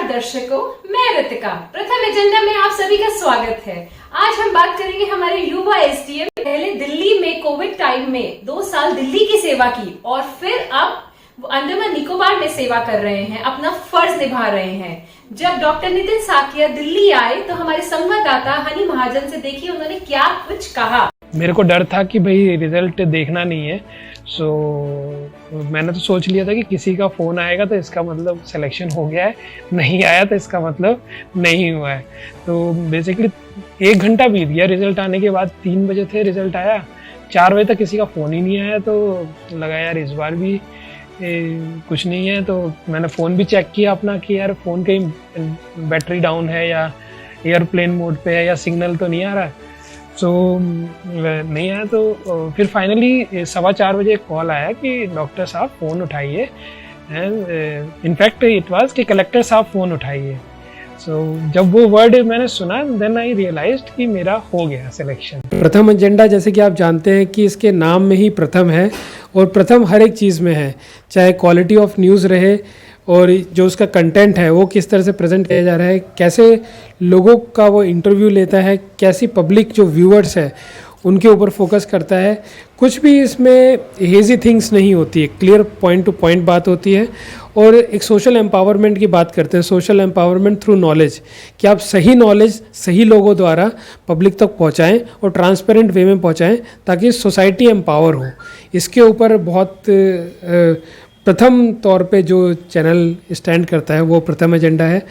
दर्शकों, मैं रितिका। प्रथम एजेंडा में आप सभी का स्वागत है। आज हम बात करेंगे हमारे युवा एसडीएम। पहले दिल्ली में कोविड टाइम में 2 साल दिल्ली की सेवा की और फिर अब अंडमान निकोबार में सेवा कर रहे हैं, अपना फर्ज निभा रहे हैं। जब डॉक्टर नितिन साकिया दिल्ली आए तो हमारे संवाददाता हनी महाजन से देखिए उन्होंने क्या कुछ कहा। मेरे को डर था कि भाई रिजल्ट देखना नहीं है, सो मैंने तो सोच लिया था कि किसी का फ़ोन आएगा तो इसका मतलब सिलेक्शन हो गया है, नहीं आया तो इसका मतलब नहीं हुआ है। तो बेसिकली 1 घंटा बीत गया रिज़ल्ट आने के बाद। 3 बजे थे रिज़ल्ट आया, 4 बजे तक किसी का फ़ोन ही नहीं आया। तो लगा यार इस बार भी कुछ नहीं है। तो मैंने फ़ोन भी चेक किया अपना कि यार फ़ोन कहीं बैटरी डाउन है या एयरप्लेन मोड पे है या सिग्नल तो नहीं आ रहा है। सो नहीं आया। तो फिर फाइनली 4:15 बजे एक कॉल आया कि डॉक्टर साहब फ़ोन उठाइए, एंड इनफैक्ट इट वाज कि कलेक्टर साहब फ़ोन उठाइए। सो जब वो वर्ड मैंने सुना, देन आई रियलाइज्ड कि मेरा हो गया सिलेक्शन। प्रथम एजेंडा, जैसे कि आप जानते हैं कि इसके नाम में ही प्रथम है, और प्रथम हर एक चीज़ में है, चाहे क्वालिटी ऑफ न्यूज़ रहे और जो उसका कंटेंट है वो किस तरह से प्रेजेंट किया जा रहा है, कैसे लोगों का वो इंटरव्यू लेता है, कैसी पब्लिक जो व्यूअर्स है उनके ऊपर फोकस करता है। कुछ भी इसमें हेजी थिंग्स नहीं होती है, क्लियर पॉइंट टू पॉइंट बात होती है। और एक सोशल एम्पावरमेंट की बात करते हैं, सोशल एम्पावरमेंट थ्रू नॉलेज, कि आप सही नॉलेज सही लोगों द्वारा पब्लिक तक पहुंचाएं और ट्रांसपेरेंट वे में पहुंचाएं ताकि सोसाइटी एम्पावर हो। इसके ऊपर बहुत प्रथम तौर पे जो चैनल स्टैंड करता है वो प्रथम एजेंडा है।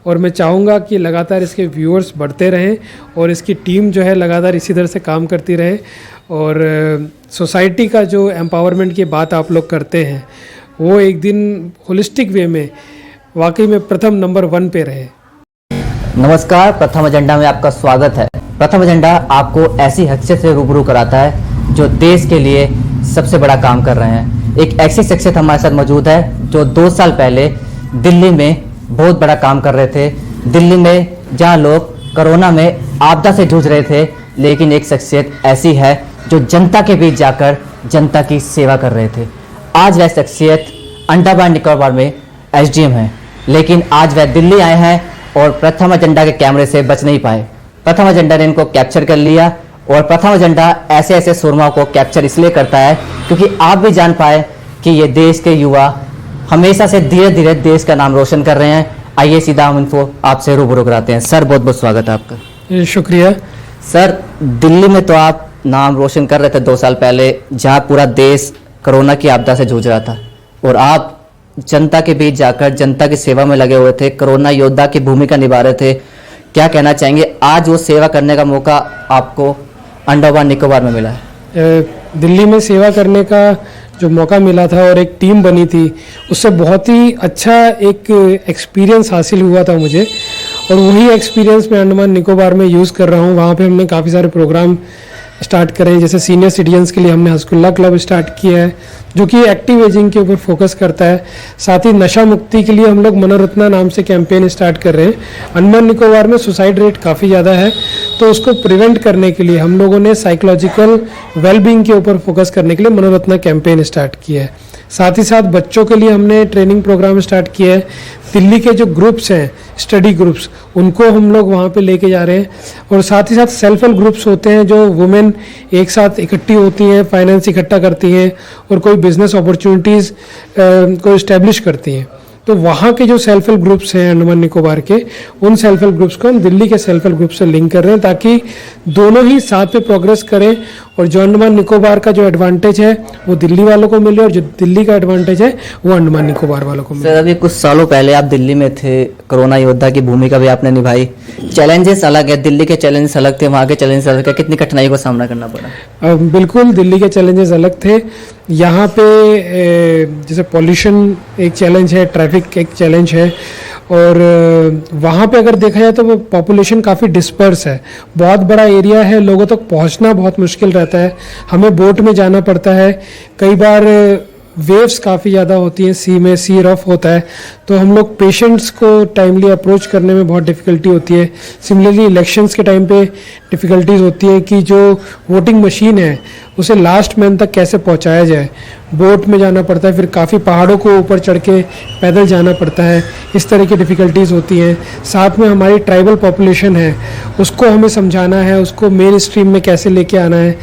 और मैं चाहूँगा कि लगातार इसके व्यूअर्स बढ़ते रहें और इसकी टीम जो है लगातार इसी तरह से काम करती रहे, और सोसाइटी का जो एम्पावरमेंट की बात आप लोग करते हैं वो एक दिन होलिस्टिक वे में वाकई में प्रथम नंबर 1 पे रहे। नमस्कार, प्रथम एजेंडा में आपका स्वागत है। प्रथम एजेंडा आपको ऐसी हकीकत से रूबरू कराता है जो देश के लिए सबसे बड़ा काम कर रहे हैं। एक ऐसी शख्सियत हमारे साथ मौजूद है जो 2 साल पहले दिल्ली में बहुत बड़ा काम कर रहे थे। दिल्ली में जहां लोग कोरोना में आपदा से जूझ रहे थे, लेकिन एक शख्सियत ऐसी है जो जनता के बीच जाकर जनता की सेवा कर रहे थे। आज वह शख्सियत अंडमान निकोबार में एसडीएम है, लेकिन आज वह दिल्ली आए हैं और प्रथम एजेंडा के कैमरे से बच नहीं पाए। प्रथम एजेंडा ने इनको कैप्चर कर लिया, और प्रथम एजेंडा ऐसे ऐसे सुरमाओं को कैप्चर इसलिए करता है क्योंकि आप भी जान पाए कि ये देश के युवा हमेशा से धीरे धीरे देश का नाम रोशन कर रहे हैं। आइए सीधा हम इनको आपसे रूबरू कराते हैं। सर, बहुत बहुत स्वागत है आपका। शुक्रिया सर। दिल्ली में तो आप नाम रोशन कर रहे थे 2 साल पहले, जहां पूरा देश कोरोना की आपदा से जूझ रहा था, और आप जनता के बीच जाकर जनता की सेवा में लगे हुए थे, कोरोना योद्धा की भूमिका निभा रहे थे। क्या कहना चाहेंगे, आज वो सेवा करने का मौका आपको अंडमान निकोबार में मिला है? दिल्ली में सेवा करने का जो मौका मिला था और एक टीम बनी थी, उससे बहुत ही अच्छा एक एक्सपीरियंस हासिल हुआ था मुझे, और वही एक्सपीरियंस मैं अंडमान निकोबार में यूज़ कर रहा हूँ। वहाँ पे हमने काफ़ी सारे प्रोग्राम स्टार्ट करे, जैसे सीनियर सिटीजन्स के लिए हमने हस्कुल्ला क्लब स्टार्ट किया है जो कि एक्टिव एजिंग के ऊपर फोकस करता है। साथ ही नशा मुक्ति के लिए हम लोग मनोरत्ना नाम से कैंपेन स्टार्ट कर रहे हैं। अंडमान निकोबार में सुसाइड रेट काफ़ी ज़्यादा है, तो उसको प्रिवेंट करने के लिए हम लोगों ने साइकोलॉजिकल वेलबींग के ऊपर फोकस करने के लिए मनोरत्ना कैंपेन स्टार्ट किया है। साथ ही साथ बच्चों के लिए हमने ट्रेनिंग प्रोग्राम स्टार्ट किया है। दिल्ली के जो ग्रुप्स हैं, स्टडी ग्रुप्स, उनको हम लोग वहाँ पे लेके जा रहे हैं। और साथ ही साथ सेल्फ हेल्प ग्रुप्स होते हैं जो वुमेन एक साथ इकट्ठी होती हैं, फाइनेंस इकट्ठा करती हैं और कोई बिजनेस अपॉर्चुनिटीज़ को इस्टेब्लिश करती हैं। तो वहाँ के जो सेल्फ हेल्प ग्रुप्स हैं अंडमान निकोबार के, उन सेल्फ हेल्प ग्रुप्स को हम दिल्ली के सेल्फ हेल्प ग्रुप से लिंक कर रहे हैं ताकि दोनों ही साथ में प्रोग्रेस करें, और जो अंडमान निकोबार का जो एडवांटेज है वो दिल्ली वालों को मिले और जो दिल्ली का एडवांटेज है वो अंडमान निकोबार वालों को मिले। सर, अभी कुछ सालों पहले आप दिल्ली में थे, कोरोना योद्धा की भूमिका भी आपने निभाई। चैलेंजेस अलग है, दिल्ली के चैलेंजेस अलग थे, वहाँ के चैलेंजेस अलग है। कितनी कठिनाई का सामना करना पड़ा? बिल्कुल, दिल्ली के चैलेंजेस अलग थे। यहाँ पे जैसे पॉल्यूशन एक चैलेंज है, ट्रैफिक एक चैलेंज है, और वहाँ पे अगर देखा जाए तो वो पॉपुलेशन काफ़ी डिस्पर्स है, बहुत बड़ा एरिया है, लोगों तक पहुँचना बहुत मुश्किल रहता है। हमें बोट में जाना पड़ता है, कई बार वेव्स काफ़ी ज़्यादा होती हैं, सी में सी रफ होता है, तो हम लोग पेशेंट्स को टाइमली अप्रोच करने में बहुत डिफ़िकल्टी होती है। सिमिलरली इलेक्शंस के टाइम पे डिफ़िकल्टीज होती है कि जो वोटिंग मशीन है उसे लास्ट मैन तक कैसे पहुंचाया जाए। बोट में जाना पड़ता है, फिर काफ़ी पहाड़ों को ऊपर चढ़ के पैदल जाना पड़ता है, इस तरह की डिफ़िकल्टीज़ होती हैं। साथ में हमारी ट्राइबल पॉपुलेशन है, उसको हमें समझाना है, उसको मेन स्ट्रीम में कैसे लेके आना है।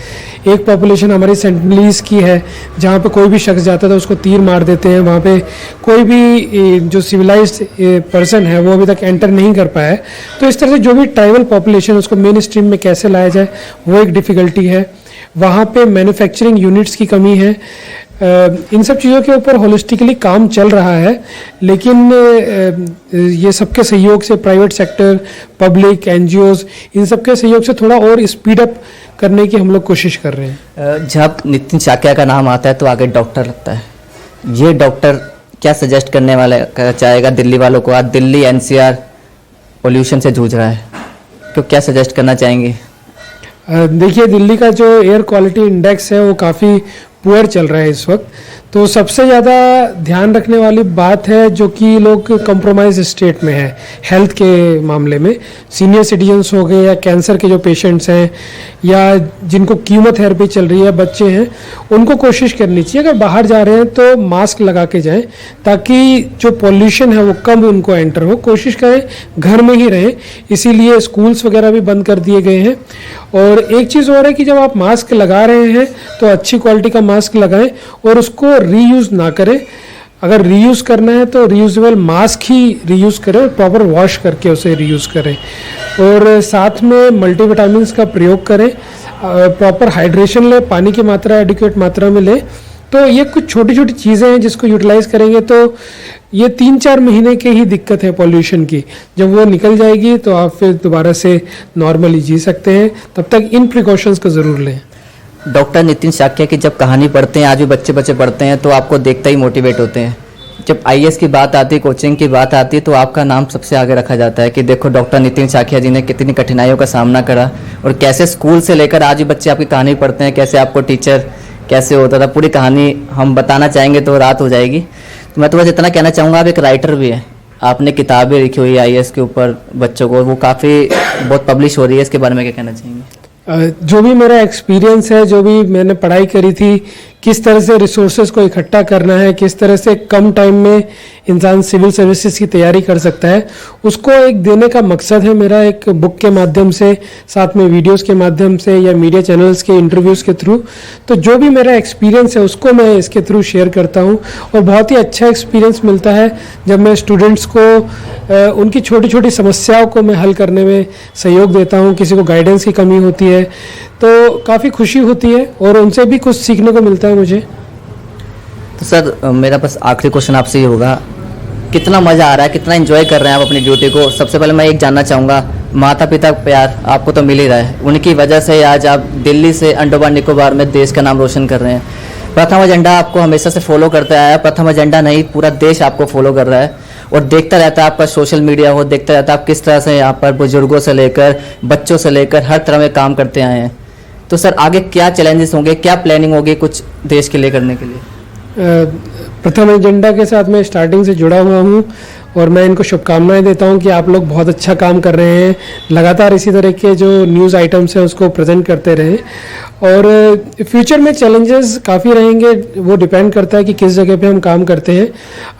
एक पॉपुलेशन हमारी सेंटनलीज की है, जहाँ पे कोई भी शख्स जाता था उसको तीर मार देते हैं, वहाँ पे कोई भी जो सिविलाइज्ड पर्सन है वो अभी तक एंटर नहीं कर पाया है। तो इस तरह से जो भी ट्राइबल पॉपुलेशन है उसको मेन स्ट्रीम में कैसे लाया जाए, वो एक डिफ़िकल्टी है। वहाँ पे मैन्युफैक्चरिंग यूनिट्स की कमी है। इन सब चीज़ों के ऊपर होलिस्टिकली काम चल रहा है, लेकिन ये सबके सहयोग से, प्राइवेट सेक्टर, पब्लिक, एनजीओज, इन सबके सहयोग से थोड़ा और स्पीड अप करने की हम लोग कोशिश कर रहे हैं। जब नितिन शाक्या का नाम आता है तो आगे डॉक्टर लगता है। ये डॉक्टर क्या सजेस्ट करने वाला चाहेगा दिल्ली वालों को? आज दिल्ली एनसीआर पोल्यूशन से जूझ रहा है, तो क्या सजेस्ट करना चाहेंगे? देखिए, दिल्ली का जो एयर क्वालिटी इंडेक्स है वो काफ़ी पुअर चल रहा है इस वक्त। तो सबसे ज़्यादा ध्यान रखने वाली बात है जो कि लोग कंप्रोमाइज स्टेट में है हेल्थ के मामले में, सीनियर सिटीजन्स हो गए या कैंसर के जो पेशेंट्स हैं या जिनको कीमोथेरेपी चल रही है, बच्चे हैं, उनको कोशिश करनी चाहिए अगर बाहर जा रहे हैं तो मास्क लगा के जाएं, ताकि जो पॉल्यूशन है वो कम उनको एंटर हो। कोशिश करें घर में ही रहें, इसीलिए स्कूल्स वगैरह भी बंद कर दिए गए हैं। और एक चीज़ और है कि जब आप मास्क लगा रहे हैं तो अच्छी क्वालिटी का मास्क लगाएं और उसको रीयूज़ ना करें। अगर रीयूज़ करना है तो रीयूजेबल मास्क ही रीयूज़ करें और प्रॉपर वॉश करके उसे रीयूज़ करें। और साथ में मल्टीविटामिन्स का प्रयोग करें, प्रॉपर हाइड्रेशन लें, पानी की मात्रा एडिक्वेट मात्रा में लें। तो ये कुछ छोटी छोटी चीज़ें हैं जिसको यूटिलाइज़ करेंगे तो ये 3-4 महीने की ही दिक्कत है पॉल्यूशन की। जब वो निकल जाएगी तो आप फिर दोबारा से नॉर्मली जी सकते हैं। तब तक इन प्रिकॉशंस को ज़रूर लें। डॉक्टर नितिन शाक्या की जब कहानी पढ़ते हैं, आज भी बच्चे पढ़ते हैं तो आपको देखते ही मोटिवेट होते हैं। जब आईएएस की बात आती है, कोचिंग की बात आती है, तो आपका नाम सबसे आगे रखा जाता है कि देखो डॉक्टर नितिन शाक्या जी ने कितनी कठिनाइयों का सामना करा और कैसे स्कूल से लेकर आज भी बच्चे आपकी कहानी पढ़ते हैं, कैसे आपको टीचर कैसे होता था। पूरी कहानी हम बताना चाहेंगे तो रात हो जाएगी। तो मैं तो बस इतना कहना चाहूँगा, आप एक राइटर भी है, आपने किताबें लिखी हुई है आईएएस के ऊपर बच्चों को, वो काफ़ी बहुत पब्लिश हो रही है, इसके बारे में क्या कहना चाहेंगे? जो भी मेरा एक्सपीरियंस है, जो भी मैंने पढ़ाई करी थी, किस तरह से रिसोर्सेज को इकट्ठा करना है, किस तरह से कम टाइम में इंसान सिविल सर्विसेज की तैयारी कर सकता है, उसको एक देने का मकसद है मेरा, एक बुक के माध्यम से, साथ में वीडियोस के माध्यम से या मीडिया चैनल्स के इंटरव्यूज़ के थ्रू। तो जो भी मेरा एक्सपीरियंस है उसको मैं इसके थ्रू शेयर करता हूँ और बहुत ही अच्छा एक्सपीरियंस मिलता है जब मैं स्टूडेंट्स को उनकी छोटी छोटी समस्याओं को मैं हल करने में सहयोग देता हूँ। किसी को गाइडेंस की कमी होती है तो काफ़ी खुशी होती है और उनसे भी कुछ सीखने को मिलता है मुझे। तो सर, मेरा बस आखिरी क्वेश्चन आपसे ये होगा, कितना मज़ा आ रहा है, कितना एंजॉय कर रहे हैं आप अपनी ड्यूटी को? सबसे पहले मैं एक जानना चाहूँगा, माता पिता का प्यार आपको तो मिल ही रहा है, उनकी वजह से आज आप दिल्ली से अंडमान निकोबार में देश का नाम रोशन कर रहे हैं। प्रथम एजेंडा आपको हमेशा से फॉलो करता आया, प्रथम एजेंडा नहीं पूरा देश आपको फॉलो कर रहा है और देखता रहता है आपका सोशल मीडिया हो, देखता रहता है आप किस तरह से यहाँ पर बुजुर्गों से लेकर बच्चों से लेकर हर तरह में काम करते आए हैं। तो सर आगे क्या चैलेंजेस होंगे, क्या प्लानिंग होगी कुछ देश के लिए करने के लिए? प्रथम एजेंडा के साथ मैं स्टार्टिंग से जुड़ा हुआ हूँ और मैं इनको शुभकामनाएं देता हूँ कि आप लोग बहुत अच्छा काम कर रहे हैं, लगातार इसी तरह के जो न्यूज़ आइटम्स हैं उसको प्रेजेंट करते रहें। और फ्यूचर में चैलेंजेस काफ़ी रहेंगे, वो डिपेंड करता है कि किस जगह पे हम काम करते हैं।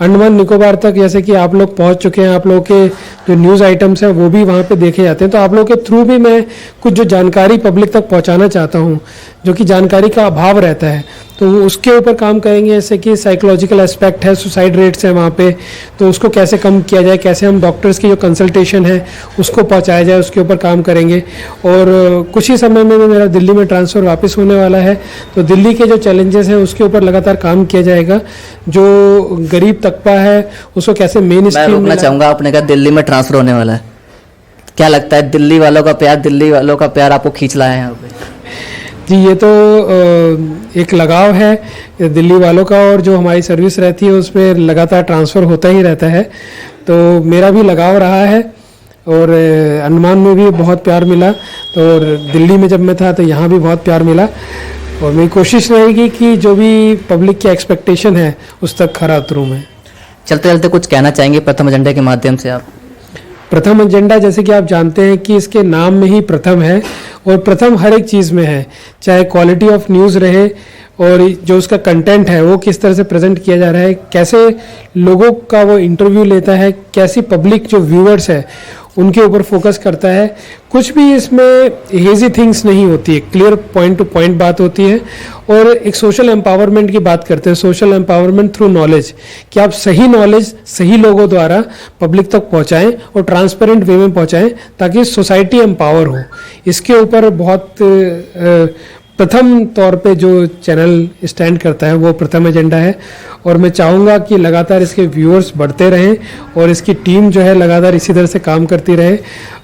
अंडमान निकोबार तक जैसे कि आप लोग पहुंच चुके हैं, आप लोगों के जो न्यूज़ आइटम्स हैं वो भी वहाँ पे देखे जाते हैं, तो आप लोगों के थ्रू भी मैं कुछ जो जानकारी पब्लिक तक पहुँचाना चाहता हूँ, जो कि जानकारी का अभाव रहता है, तो उसके ऊपर काम करेंगे। जैसे कि साइकोलॉजिकल एस्पेक्ट है, सुसाइड रेट्स है वहाँ पे, तो उसको कैसे कम किया जाए, कैसे हम डॉक्टर्स की जो कंसल्टेशन है उसको पहुँचाया जाए, उसके ऊपर काम करेंगे। और कुछ ही समय में मेरा दिल्ली में ट्रांसफ़र वापस होने वाला है, तो दिल्ली के जो चैलेंजेस हैं उसके ऊपर लगातार काम किया जाएगा। जो गरीब तबका है उसको कैसे मेन स्ट्रीम में, मैं चाहूँगा, आपने कहा दिल्ली में ट्रांसफ़र होने वाला है, क्या लगता है दिल्ली वालों का प्यार आपको खींच लाया है यहाँ पे? जी, ये तो एक लगाव है दिल्ली वालों का, और जो हमारी सर्विस रहती है उसमें लगातार ट्रांसफ़र होता ही रहता है, तो मेरा भी लगाव रहा है। और अंडमान में भी बहुत प्यार मिला, तो और दिल्ली में जब मैं था तो यहाँ भी बहुत प्यार मिला, और मेरी कोशिश रहेगी कि जो भी पब्लिक की एक्सपेक्टेशन है उस तक खरा उतरूँ मैं। चलते चलते कुछ कहना चाहेंगे प्रथम एजेंडा के माध्यम से आप? प्रथम एजेंडा, जैसे कि आप जानते हैं कि इसके नाम में ही प्रथम है, और प्रथम हर एक चीज़ में है, चाहे क्वालिटी ऑफ न्यूज़ रहे और जो उसका कंटेंट है वो किस तरह से प्रेजेंट किया जा रहा है, कैसे लोगों का वो इंटरव्यू लेता है, कैसी पब्लिक जो व्यूअर्स है उनके ऊपर फोकस करता है। कुछ भी इसमें हेजी थिंग्स नहीं होती है, क्लियर पॉइंट टू पॉइंट बात होती है। और एक सोशल एम्पावरमेंट की बात करते हैं, सोशल एम्पावरमेंट थ्रू नॉलेज, कि आप सही नॉलेज सही लोगों द्वारा पब्लिक तक पहुंचाएं और ट्रांसपेरेंट वे में पहुंचाएं ताकि सोसाइटी एम्पावर हो। इसके ऊपर बहुत प्रथम तौर पे जो चैनल स्टैंड करता है वो प्रथम एजेंडा है, और मैं चाहूँगा कि लगातार इसके व्यूअर्स बढ़ते रहें और इसकी टीम जो है लगातार इसी तरह से काम करती रहे,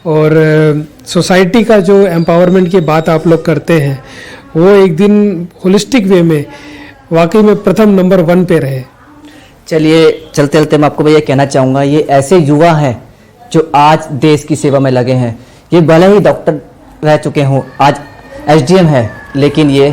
और सोसाइटी का जो एम्पावरमेंट की बात आप लोग करते हैं वो एक दिन होलिस्टिक वे में वाकई में प्रथम नंबर 1 पे रहे। चलिए चलते चलते मैं आपको भैया कहना चाहूँगा, ये ऐसे युवा हैं जो आज देश की सेवा में लगे हैं। ये भले ही डॉक्टर रह चुके हों, आज एसडीएम है, लेकिन ये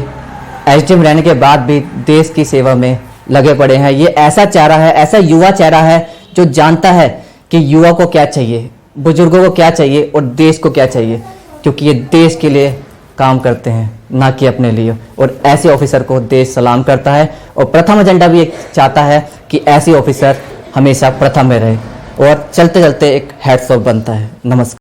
एसडीएम रहने के बाद भी देश की सेवा में लगे पड़े हैं। ये ऐसा चेहरा है, ऐसा युवा चेहरा है जो जानता है कि युवा को क्या चाहिए, बुजुर्गों को क्या चाहिए और देश को क्या चाहिए, क्योंकि ये देश के लिए काम करते हैं ना कि अपने लिए। और ऐसे ऑफिसर को देश सलाम करता है, और प्रथम एजेंडा भी एक चाहता है कि ऐसे ऑफिसर हमेशा प्रथम में रहे। और चलते चलते एक हैट्स ऑफ बनता है। नमस्कार।